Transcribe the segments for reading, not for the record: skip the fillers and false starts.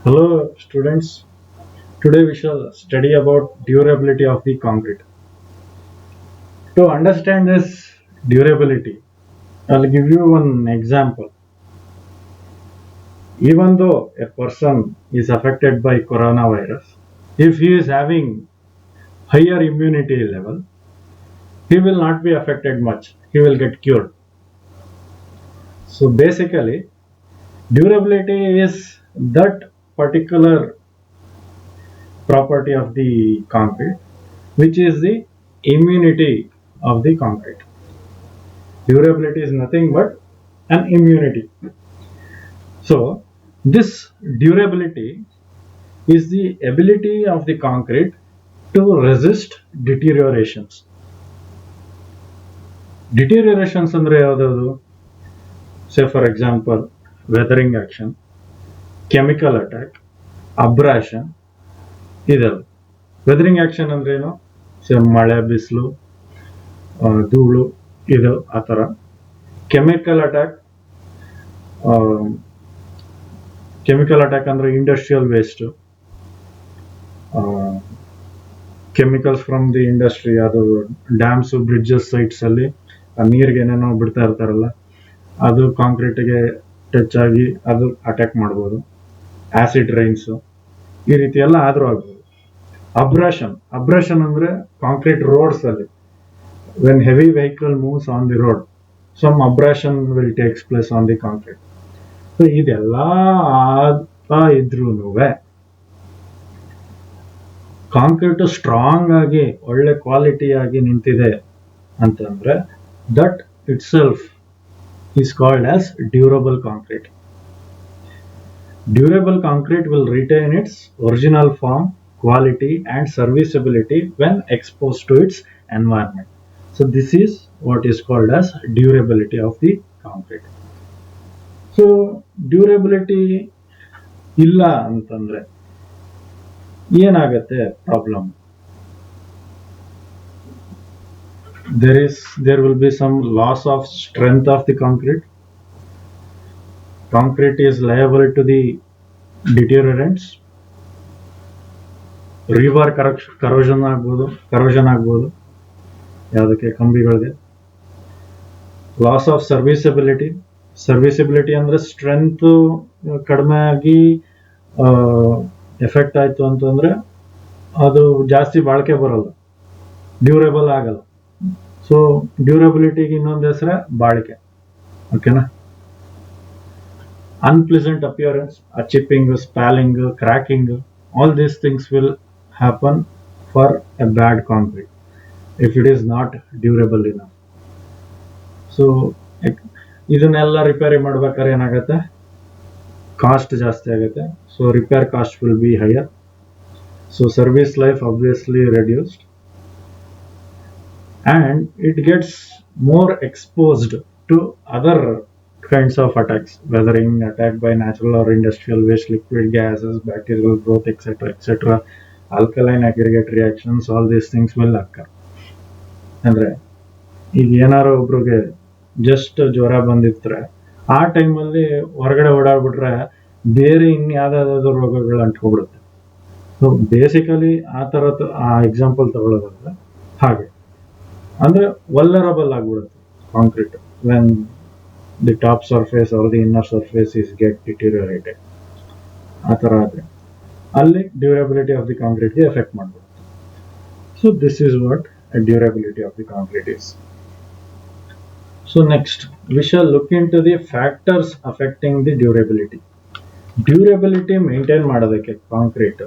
Hello students, today we shall study about durability of the concrete. To understand this durability, I'll give you one example. Even though a person is affected by coronavirus, if he is having higher immunity level, he will not be affected much. He will get cured. So basically, durability is that particular property of the concrete, which is the immunity of the concrete. Durability is nothing but an immunity. So, this durability is the ability of the concrete to resist deteriorations. Deteriorations ಅಂದ್ರೆ ಯಾವ್ದು? Say for example, weathering action, chemical attack, abrasion ಇದೆಲ್ಲ. Weathering action ಅಂದ್ರೆ ಏನು? ಮಳೆ ಬಿಸಿಲು ಧೂಳು ಇದು ಆ ಥರ. ಕೆಮಿಕಲ್ ಅಟ್ಯಾಕ್ ಅಂದ್ರೆ industrial waste, chemicals from the industry, ಅದು ಡ್ಯಾಮ್ಸ್ ಬ್ರಿಡ್ಜಸ್ ಸೈಟ್ಸ್ ಅಲ್ಲಿ ನೀರಿಗೆ ಏನೇನೋ ಬಿಡ್ತಾ ಇರ್ತಾರಲ್ಲ, ಅದು ಕಾಂಕ್ರೀಟ್ಗೆ ಟಚ್ ಆಗಿ ಅದು ಅಟ್ಯಾಕ್ ಮಾಡ್ಬೋದು. ಆಸಿಡ್ ರೈನ್ಸ್ ಈ ರೀತಿ ಎಲ್ಲ ಆದ್ರೂ ಆಗ್ಬೋದು. ಅಬ್ರಾಷನ್ ಅಂದ್ರೆ ಕಾಂಕ್ರೀಟ್ ರೋಡ್ಸ್ ಅಲ್ಲಿ when heavy vehicle moves on the road, some abrasion will takes place on the concrete. So ಇದೆಲ್ಲ ಆಗ್ತಾ ಇದ್ರೂ ಕಾಂಕ್ರೀಟ್ ಸ್ಟ್ರಾಂಗ್ ಆಗಿ ಒಳ್ಳೆ ಕ್ವಾಲಿಟಿ ಆಗಿ ನಿಂತಿದೆ ಅಂತಂದ್ರೆ that it self is called as durable concrete. Durable concrete will retain its original form, quality and serviceability when exposed to its environment. So this is what is called as durability of the concrete. So durability ಇಲ್ಲ ಅಂತಂದ್ರೆ ಏನಾಗುತ್ತೆ problem? There will be some loss of strength of the concrete. Concrete is liable to the deteriorants. Rebar corrosion ಆಗ್ಬೋದು ಯಾವುದಕ್ಕೆ? ಕಂಬಿಗಳಿಗೆ. Loss of serviceability ಅಂದ್ರೆ strength ಕಡಿಮೆ ಆಗಿ effect ಆಯ್ತು ಅಂತಂದ್ರೆ ಅದು ಜಾಸ್ತಿ ಬಾಳಿಕೆ ಬರಲ್ಲ, ಡ್ಯೂರೇಬಲ್ ಆಗಲ್ಲ. ಸೊ ಡ್ಯೂರಬಿಲಿಟಿಗೆ ಇನ್ನೊಂದು ಹೆಸರೇ ಬಾಳಿಕೆ. ಓಕೆನಾ? Unpleasant appearance, chipping, spalling, cracking, all these things will happen for a bad concrete if it is not durable enough. So ಇದನ್ನೆಲ್ಲ ರಿಪೇರಿ ಮಾಡ್ಬೇಕಾದ್ರೆ ಏನಾಗುತ್ತೆ? ಕಾಸ್ಟ್ ಜಾಸ್ತಿ ಆಗುತ್ತೆ. So repair cost will be higher. So service life obviously reduced and it gets more exposed to other kinds of attacks, weathering, attack by natural or industrial waste, liquid gases, bacterial growth, etc., alkaline aggregate reactions, all these things will occur. ಅಂದ್ರೆ ಈಗ ಏನಾರು ಒಬ್ರಿಗೆ just ಜ್ವರ ಬಂದಿದ್ರೆ ಆ ಟೈಮಲ್ಲಿ ಹೊರಗಡೆ ಓಡಾಡ್ಬಿಟ್ರೆ ಬೇರೆ ಇನ್ಯಾವ್ದಾದ್ರು ರೋಗಗಳು ಅಂಟ್ಕೊಬಿಡುತ್ತೆ. ಸೊ ಬೇಸಿಕಲಿ ಆ ಥರದ ಆ ಎಕ್ಸಾಂಪಲ್ ತಗೊಳ್ಳೋದಾದ್ರೆ ಹಾಗೆ ಅಂದ್ರೆ ವಲ್ನರಬಲ್ ಆಗ್ಬಿಡುತ್ತೆ concrete when the top surface or the inner surface is get deteriorated. ಆ ಥರ ಆದರೆ ಅಲ್ಲಿ ಡ್ಯೂರಬಿಲಿಟಿ ಆಫ್ ದಿ ಕಾಂಕ್ರೀಟ್ಗೆ ಎಫೆಕ್ಟ್ ಮಾಡ್ಬೋದು. So this is what durability of the concrete is. So next we shall look into the factors affecting the durability. Durability maintain ಮಾಡೋದಕ್ಕೆ concrete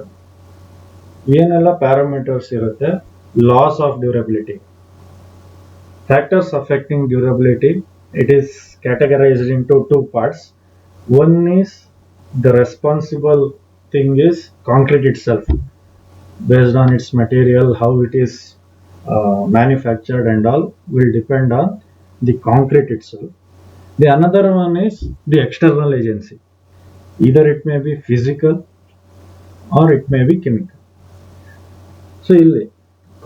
ಏನೆಲ್ಲ parameters ಇರುತ್ತೆ? Loss of durability. Factors affecting durability, it is categorized into two parts. One is the responsible thing is concrete itself, based on its material, how it is manufactured and all will depend on the concrete itself. The another one is the external agency. Either it may be physical or it may be chemical. So ಇಲ್ಲಿ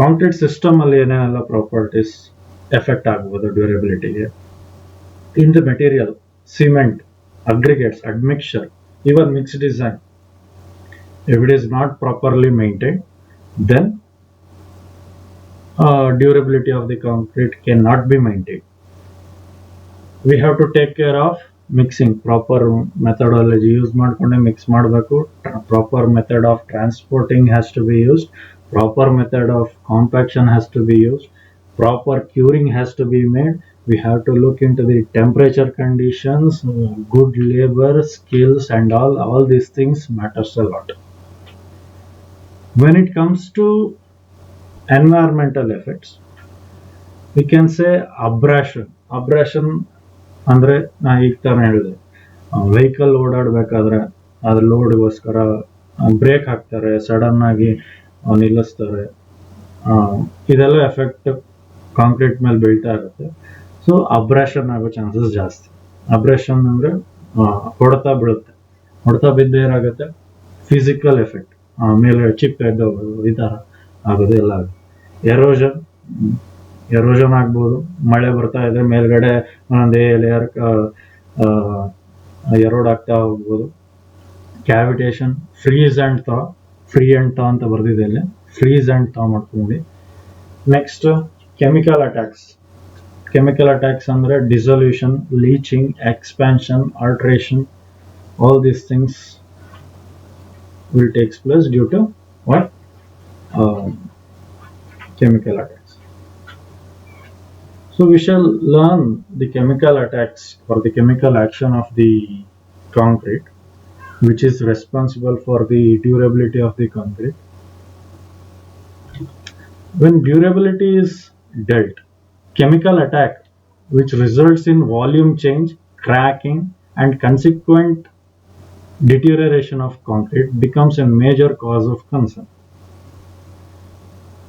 concrete system ಅಲ್ಲಿ ಏನೇನೆಲ್ಲ properties effect ಆಗಬಹುದು ಡ್ಯೂರಬಿಲಿಟಿಗೆ? In the material, cement, aggregates, admixture, even mixed design. If it is not properly maintained, then durability of the concrete cannot be maintained. We have to take care of mixing. Proper methodology use ಮಾಡ್ಕೊಂಡೆ mix ಮಾಡಬೇಕು. Proper method of transporting has to be used. Proper method of compaction has to be used. Proper curing has to be made. We have to look into the temperature conditions, good labor, skills, and all these things matters a lot. When it comes to environmental effects, we can say abrasion ಅಂದ್ರೆ ನಾ ಈಗ ತಾನೇ ಹೇಳಿದೆ, vehicle ಓಡಾಡ್ಬೇಕಾದ್ರೆ ಅದ್ರ ಲೋಡ್ಗೋಸ್ಕರ break ಹಾಕ್ತಾರೆ, sudden ಆಗಿ ನಿಲ್ಲಿಸ್ತಾರೆ, ಇದೆಲ್ಲ effect concrete ಮೇಲೆ ಬೀಳ್ತಾ ಇರುತ್ತೆ. ಸೊ ಅಬ್ರಾಷನ್ ಆಗೋ ಚಾನ್ಸಸ್ ಜಾಸ್ತಿ. ಅಬ್ರಾಷನ್ ಅಂದ್ರೆ ಹೊಡೆತ ಬೀಳುತ್ತೆ. ಹೊಡೆತ ಬಿದ್ದು ಏನಾಗುತ್ತೆ, ಫಿಸಿಕಲ್ ಎಫೆಕ್ಟ್ ಮೇಲೆ ಚಿಕ್ಕ ಇದ್ದವರು ಈ ಥರ ಆಗೋದು ಎಲ್ಲ ಆಗುತ್ತೆ. ಎರೋಷನ್ ಆಗ್ಬೋದು. ಮಳೆ ಬರ್ತಾ ಇದ್ರೆ ಮೇಲ್ಗಡೆ ಒಂದೊಂದೇ ಲೇಯರ್ ಎರೋಡ್ ಆಗ್ತಾ ಹೋಗ್ಬೋದು. ಕ್ಯಾವಿಟೇಷನ್, ಫ್ರೀ ಅಂಡ್ ಥಾ ಅಂತ ಬರ್ದಿದೆ ಇಲ್ಲಿ, ಫ್ರೀಸ್ ಅಂಡ್ ಥಾ ಮಾಡ್ಕೊಂಡು. ನೆಕ್ಸ್ಟ್ ಕೆಮಿಕಲ್ ಅಟ್ಯಾಕ್ಸ್ ಅಂದ್ರೆ dissolution, leaching, expansion, alteration, all these things will take place due to what? Chemical attacks. So we shall learn the chemical attacks or the chemical action of the concrete, which is responsible for the durability of the concrete. When durability is dealt, chemical attack which results in volume change, cracking, and consequent deterioration of concrete becomes a major cause of concern.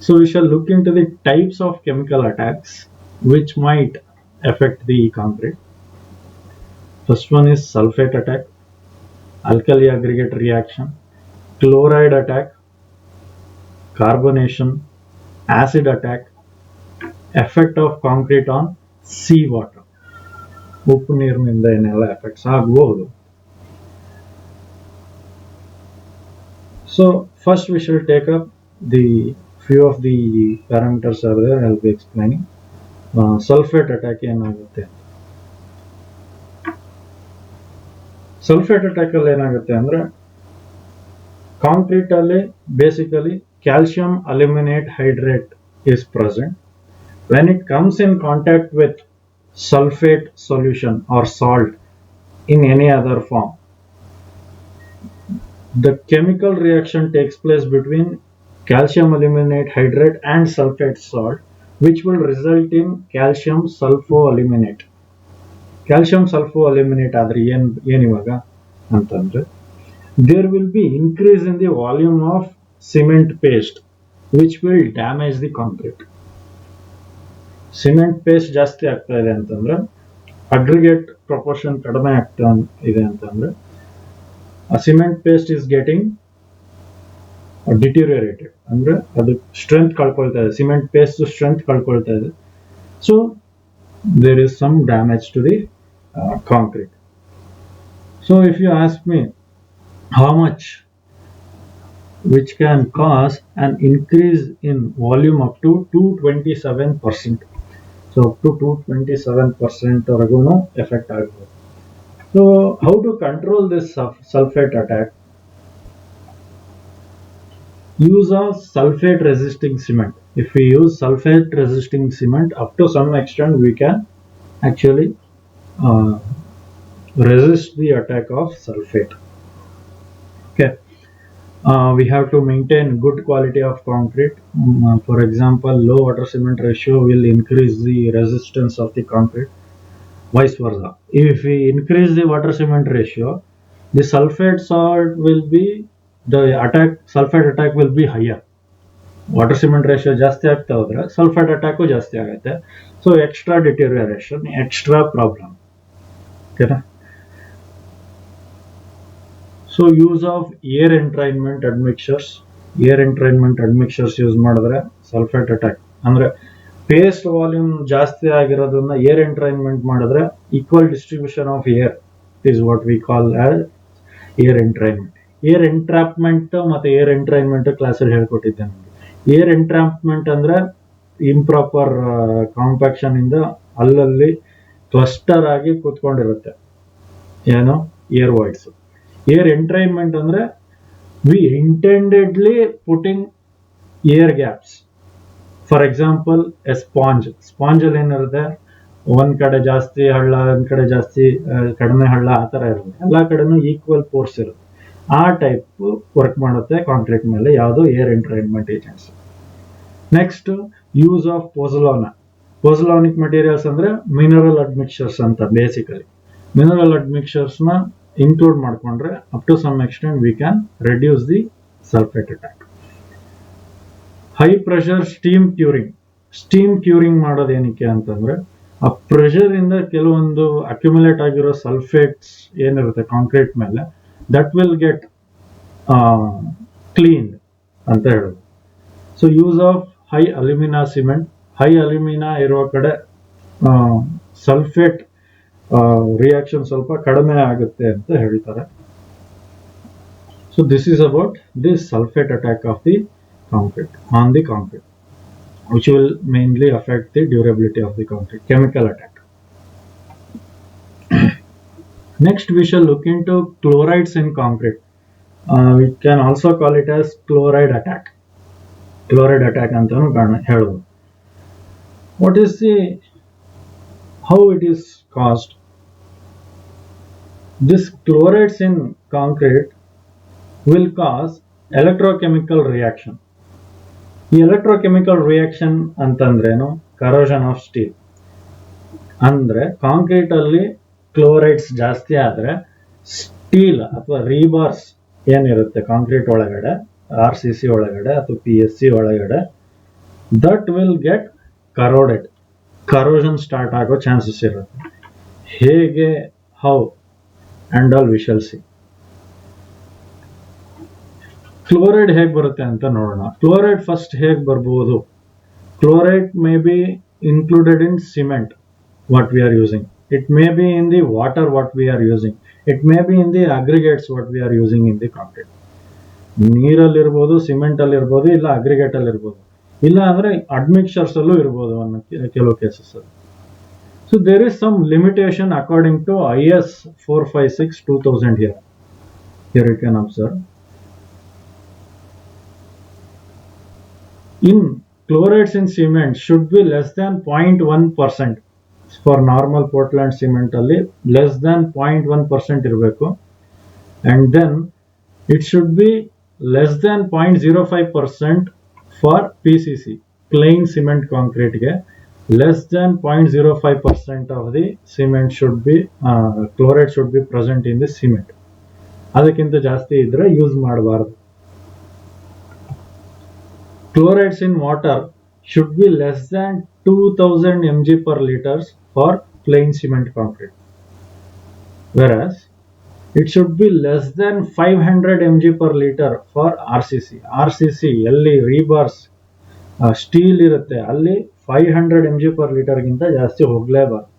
So we shall look into the types of chemical attacks which might affect the concrete. First one is sulfate attack, alkali aggregate reaction, chloride attack, carbonation, acid attack, effect of concrete on sea water. ಉಪ್ಪು ನೀರಿನಿಂದ ಏನೆಲ್ಲ effects ಆಗಬಹುದು. So first we shall take up the few of the parameters are there. I'll be explaining. Sulphate attack ಏನಾಗುತ್ತೆ, sulphate attack ಅಲ್ಲಿ ಏನಾಗುತ್ತೆ ಅಂದ್ರೆ concrete ಅಲ್ಲಿ basically calcium aluminate hydrate is present. When it comes in contact with sulfate solution or salt in any other form, the chemical reaction takes place between calcium aluminate hydrate and sulfate salt, which will result in calcium sulfoaluminate. Calcium sulfoaluminate ಆದರೆ ಏನಿವಾಗ ಅಂತಂದ್ರೆ there will be increase in the volume of cement paste which will damage the concrete. Cement paste ಜಾಸ್ತಿ ಆಗ್ತಾ ಇದೆ ಅಂತಂದ್ರೆ aggregate proportion ಕಡಿಮೆ ಆಗ್ತಾ ಇದೆ ಅಂತಂದ್ರೆ ಆ ಸಿಮೆಂಟ್ ಪೇಸ್ಟ್ ಇಸ್ ಗೆಟಿಂಗ್ ಡಿಟೀರಿಯರೇಟೆಡ್, ಅಂದ್ರೆ ಅದು ಸ್ಟ್ರೆಂತ್ ಕಳ್ಕೊಳ್ತಾ ಇದೆ, ಸಿಮೆಂಟ್ ಪೇಸ್ಟ್ ಸ್ಟ್ರೆಂತ್ ಕಳ್ಕೊಳ್ತಾ ಇದೆ. So there is some damage to the concrete. So if you ask me how much which can cause an increase in volume up to 227%. So up to 227% ವರೆಗೂ effect ಆಗಬಹುದು. So how to control this sulfate attack? Use of sulfate resisting cement. If we use sulfate resisting cement, up to some extent we can actually resist the attack of sulfate. Okay. We have to maintain good quality of concrete. For example, low water cement ratio will increase the resistance of the concrete. Vice versa. If we increase the water cement ratio, the sulfate attack will be higher. Water cement ratio ಜಾಸ್ತಿ ಆಗ್ತಾ ಹೋದ್ರೆ sulphate attack ಜಾಸ್ತಿ ಆಗುತ್ತೆ. So extra deterioration, extra problem. ಓಕೆನಾ? So use of air entrainment admixtures use ಮಾಡಿದ್ರೆ sulphate attack ಅಂದ್ರೆ paste volume ಜಾಸ್ತಿ ಆಗಿರೋದನ್ನ ಏರ್ ಎಂಟ್ರೈನ್ಮೆಂಟ್ ಮಾಡಿದ್ರೆ equal distribution of air is what we call as air entrainment. Air entrapment ಮತ್ತೆ air ಎಂಟ್ರೈನ್ಮೆಂಟ್ ಕ್ಲಾಸಲ್ಲಿ ಹೇಳ್ಕೊಟ್ಟಿದ್ದೆ ನಿಮಗೆ. Air ಎಂಟ್ರಾಪ್ಮೆಂಟ್ ಅಂದ್ರೆ ಇಂಪ್ರಾಪರ್ ಕಾಂಪ್ಯಾಕ್ಷನ್ ಇಂದ ಅಲ್ಲಲ್ಲಿ ಕ್ಲಸ್ಟರ್ ಆಗಿ ಕೂತ್ಕೊಂಡಿರುತ್ತೆ ಏನು ಏರ್ ವಾಯ್ಡ್ಸ್. ಏರ್ ಎಂಟ್ರೈನ್ಮೆಂಟ್ ಅಂದ್ರೆ we intendedly putting air gaps. For example a sponge ಅಲ್ಲಿ ಏನಿರುತ್ತೆ, ಒಂದ್ ಕಡೆ ಜಾಸ್ತಿ ಹಳ್ಳ, ಒಂದ್ ಕಡೆ ಜಾಸ್ತಿ ಕಡಿಮೆ ಹಳ್ಳ, ಆ ತರ ಇರುತ್ತೆ. ಎಲ್ಲಾ ಕಡೆನೂ ಈಕ್ವಲ್ ಫೋರ್ಸ್ ಇರುತ್ತೆ. ಆ ಟೈಪ್ ವರ್ಕ್ ಮಾಡುತ್ತೆ ಕಾಂಕ್ರೀಟ್ ಮೇಲೆ ಯಾವುದು air entrainment agents. Next use of pozzolanic materials ಅಂದ್ರೆ ಮಿನರಲ್ ಅಡ್ಮಿಕ್ಚರ್ಸ್ ಅಂತ. ಬೇಸಿಕಲಿ ಮಿನರಲ್ ಅಡ್ಮಿಕ್ಚರ್ಸ್ ನ ಇನ್ಕ್ಲೂಡ್ ಮಾಡ್ಕೊಂಡ್ರೆ up to some extent we can reduce the sulphate attack. High pressure steam curing ಮಾಡೋದು ಏನಕ್ಕೆ ಅಂತಂದ್ರೆ ಆ ಪ್ರೆಷರ್ ಇಂದ ಕೆಲವೊಂದು ಅಕ್ಯುಮುಲೇಟ್ ಆಗಿರೋ ಸಲ್ಫೇಟ್ಸ್ ಏನಿರುತ್ತೆ ಕಾಂಕ್ರೀಟ್ ಮೇಲೆ, ದಟ್ ವಿಲ್ ಗೆಟ್ ಕ್ಲೀನ್ ಅಂತ ಹೇಳೋದು. So use of high alumina cement, high alumina ಇರುವ ಕಡೆ ಸಲ್ಫೇಟ್ ರಿಯಾಕ್ಷನ್ ಸ್ವಲ್ಪ ಕಡಿಮೆ ಆಗುತ್ತೆ ಅಂತ ಹೇಳ್ತಾರೆ. So this is about this sulphate attack of the concrete on the concrete, which will mainly affect the durability of the concrete. Chemical attack. Next we shall look into chlorides in concrete. We can also call it as chloride attack ಅಂತಾನು ಹೇಳಬಹುದು. What is how it is caused? This chlorides in concrete will cause electrochemical reaction. ಈ electrochemical reaction ಅಂತಂದ್ರೇನು? Corrosion of steel. ಅಂದ್ರೆ concrete ಅಲ್ಲಿ chlorides ಜಾಸ್ತಿ ಆದ್ರೆ steel ಅಥವಾ ರೀಬಾರ್ಸ್ ಏನಿರುತ್ತೆ ಕಾಂಕ್ರೀಟ್ ಒಳಗಡೆ, RCC ಒಳಗಡೆ ಅಥವಾ PSC ಒಳಗಡೆ, that will get corroded. Corrosion start ಆಗೋ ಚಾನ್ಸಸ್ ಇರುತ್ತೆ. ಹೇಗೆ, how and all we shall see. Chloride ಹೇಗೆ ಬರುತ್ತೆ ಅಂತ ನೋಡೋಣ. ಕ್ಲೋರೈಡ್ ಫಸ್ಟ್ ಹೇಗೆ ಬರ್ಬೋದು? Chloride may be included in cement what we are using. It may be in the water what we are using. It may be in the aggregates what we are using in the concrete. ನೀರಲ್ಲಿ ಇರ್ಬೋದು, cement ಅಲ್ಲಿ ಇರ್ಬೋದು, ಇಲ್ಲ aggregate ಅಲ್ಲಿ ಇರ್ಬೋದು, ಇಲ್ಲ ಅಂದ್ರೆ ಅಡ್ಮಿಕ್ಚರ್ಸ್ ಅಲ್ಲೂ ಇರ್ಬೋದು ಅನ್ನೋ ಕೆಲವು ಕೇಸಸ್ ಅಲ್ಲಿ. So there is some limitation according to IS 456/2000 here. Here you can observe. In chlorides in cement should be less than 0.1%. For normal Portland cement ಅಲ್ಲಿ less than 0.1% ಇರಬೇಕು. And then it should be less than 0.05% for PCC, plain cement concrete ಗೆ less than 0.05% of the cement should be chloride should be present in the cement. ಅದಕ್ಕಿಂತ ಜಾಸ್ತಿ ಇದ್ರೆ use ಮಾಡಬಾರದು. Chlorides in water should be less than 2000 mg per liters for plain cement concrete, whereas it should be less than 500 mg per liter for RCC ಎಲ್ಲಿ ರೀಬಾರ್ಸ್ steel ಇರುತ್ತೆ ಅಲ್ಲಿ 500 mg per liter ಗಿಂತ ಜಾಸ್ತಿ ಹೋಗಲೇಬಾರದು.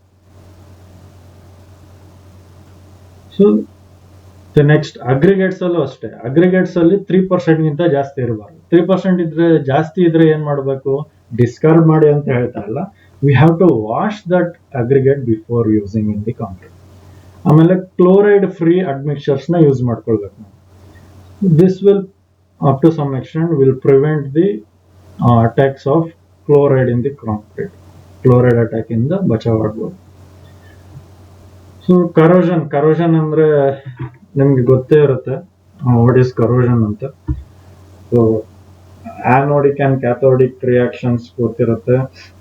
So next aggregates ಅಲ್ಲೂ ಅಷ್ಟೇ. Aggregates ಅಲ್ಲಿ 3% ಗಿಂತ ಜಾಸ್ತಿ ಇರಬಾರ್ದು. 3% ಇದ್ರೆ ಜಾಸ್ತಿ ಇದ್ರೆ ಏನ್ ಮಾಡಬೇಕು? ಡಿಸ್ಕಾರ್ಡ್ ಮಾಡಿ ಅಂತ ಹೇಳ್ತಾರಲ್ಲ, we have to wash that aggregate before using in the concrete. ಆಮೇಲೆ ಕ್ಲೋರೈಡ್ ಫ್ರೀ ಅಡ್ಮಿಕ್ಚರ್ಸ್ ನ ಯೂಸ್ ಮಾಡ್ಕೊಳ್ಬೇಕು ನಾವು. This will up to some extent will prevent the attacks of chloride in the concrete. Chloride attack ಇಂದ ಬಚಾವ್ ಆಗ್ಬೋದು. So corrosion ಅಂದ್ರೆ ನಿಮ್ಗೆ ಗೊತ್ತೇ ಇರುತ್ತೆ ವಾಟ್ ಈಸ್ ಕರೋಷನ್ ಅಂತ. So anodic and cathodic reactions ಗೊತ್ತಿರುತ್ತೆ,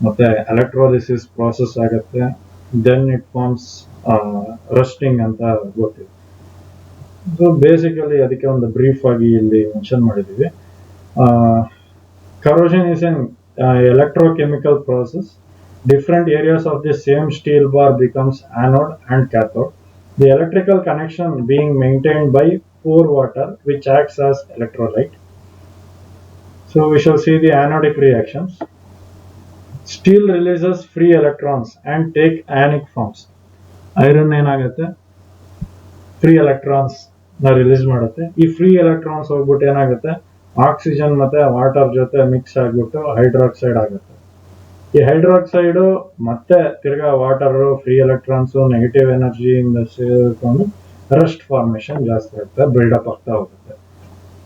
ಮತ್ತೆ ಎಲೆಕ್ಟ್ರೋಲಿಸಿಸ್ ಪ್ರಾಸೆಸ್ ಆಗುತ್ತೆ, ದೆನ್ ಇಟ್ ಫಾರ್ಮ್ಸ್ ರಸ್ಟಿಂಗ್ ಅಂತ ಗೊತ್ತಿದೆ. ಸೊ ಬೇಸಿಕಲಿ ಅದಕ್ಕೆ ಒಂದು ಬ್ರೀಫ್ ಆಗಿ ಇಲ್ಲಿ ಮೆನ್ಷನ್ ಮಾಡಿದೀವಿ. Corrosion is N electrochemical process. Different areas of the same steel bar becomes anode and cathode. The electrical connection being maintained by pore water, which acts as electrolyte. So we shall see the anodic reactions. Steel releases free electrons and take ionic forms. Iron ಏನಾಗುತ್ತೆ? Free electrons release ಮಾಡುತ್ತೆ. ಈ free electrons ಹೋಗ್ಬಿಟ್ಟು ಏನಾಗುತ್ತೆ, oxygen ಮತ್ತೆ water ಜೊತೆ mix ಆಗ್ಬಿಟ್ಟು hydroxide ಆಗುತ್ತೆ. ಈ ಹೈಡ್ರಾಕ್ಸೈಡ್ ಮತ್ತೆ ತಿರ್ಗಾ water, free electrons, negative energy ಇಂದ ಸೇರ್ಕೊಂಡು ರಸ್ಟ್ ಫಾರ್ಮೇಶನ್ ಜಾಸ್ತಿ ಆಗ್ತದೆ, ಬಿಲ್ಡಪ್ ಆಗ್ತಾ ಹೋಗುತ್ತೆ.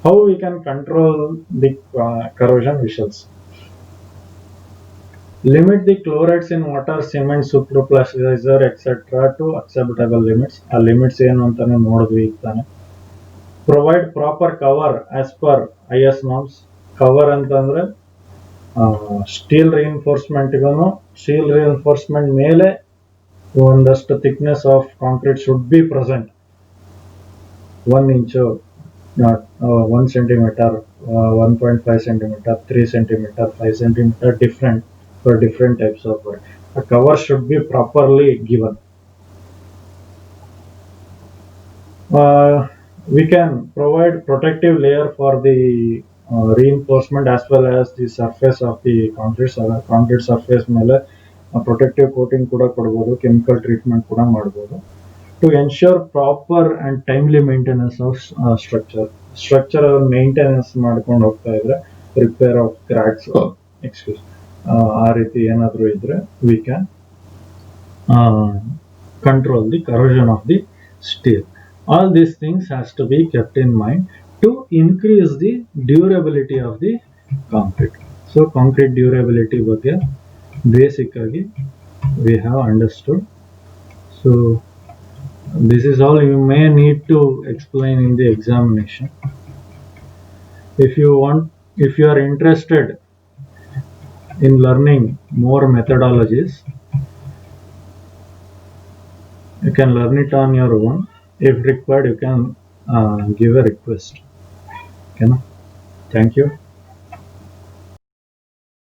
How we can control the corrosion vessels? Limit the chlorides in water, cement, superplasticiser etcetera to acceptable limits. ಆ ಲಿಮಿಟ್ಸ್ ಏನು ಅಂತಾನೆ ನೋಡಿದ್ವಿ ಈಗ ತಾನೆ. Provide proper cover as per IS norms. Cover ಅಂತಂದ್ರೆ ಸ್ಟೀಲ್ ರಿಇನ್ಫೋರ್ಸ್ಮೆಂಟ್ ಮೇಲೆ ಒಂದಷ್ಟು thickness of concrete should be present. 1 inch, 1 centimetre, 1.5 centimeter, 3 centimeter, 5 centimeter, different for different types of work. A cover should be properly given. We can provide protective layer for the reinforcement as well as the surface of the concrete surface ಮೇಲೆ protective coating ಕೂಡ ಕೊಡಬಹುದು, chemical treatment ಕೂಡ ಮಾಡಬಹುದು. To ensure proper and timely maintenance of structure maintenance ಮಾಡ್ಕೊಂಡು ಹೋಗ್ತಾ ಇದ್ರೆ, repair of cracks, ಆ ರೀತಿ ಏನಾದರೂ ಇದ್ರೆ we can control the corrosion of the steel. All these things has to be kept in mind to increase the durability of the concrete. So concrete durability ಬಗ್ಗೆ basic ಆಗಿ we have understood. So this is all you may need to explain in the examination. If you are interested in learning more methodologies, you can learn it on your own. If required, you can give a request. Okay, thank you.